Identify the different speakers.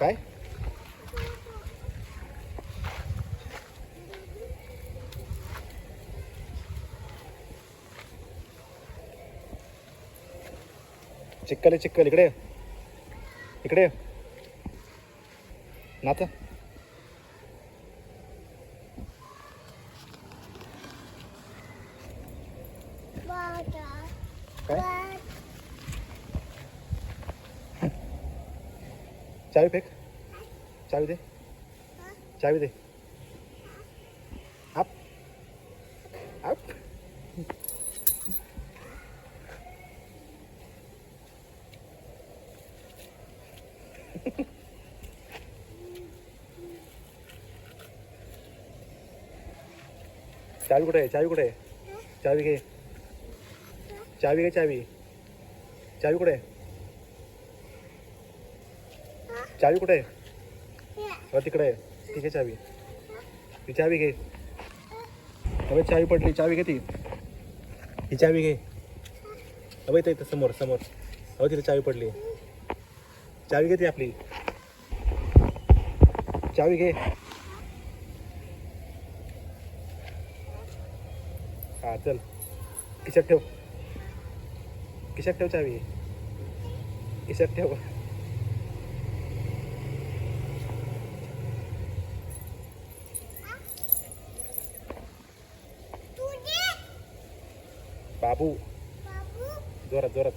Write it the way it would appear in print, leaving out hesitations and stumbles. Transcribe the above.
Speaker 1: काय? चिक्कल आहे चिक्कल. इकडे इकडे नाच. काय? चावी फेक. चावी दे. चावी दे. Up up. चावी कुठे आहे? चावी कुठे आहे? चावी घे. चावी घे. चावी चावी कुठे आहे? चावी कुठे आहे? तिकडे आहे. ठीक आहे. चावी ही चावी घे. अबे चावी पडली. चावी घे ती. ही चावी घे. अबे इथं समोर समोर. अबे तिथे चावी पडली. चावी घे ती आपली. चावी घे. हा चल. खिशात ठेव. खिशात ठेव चावी. खिशात ठेव. बाबू जोरात जोरात.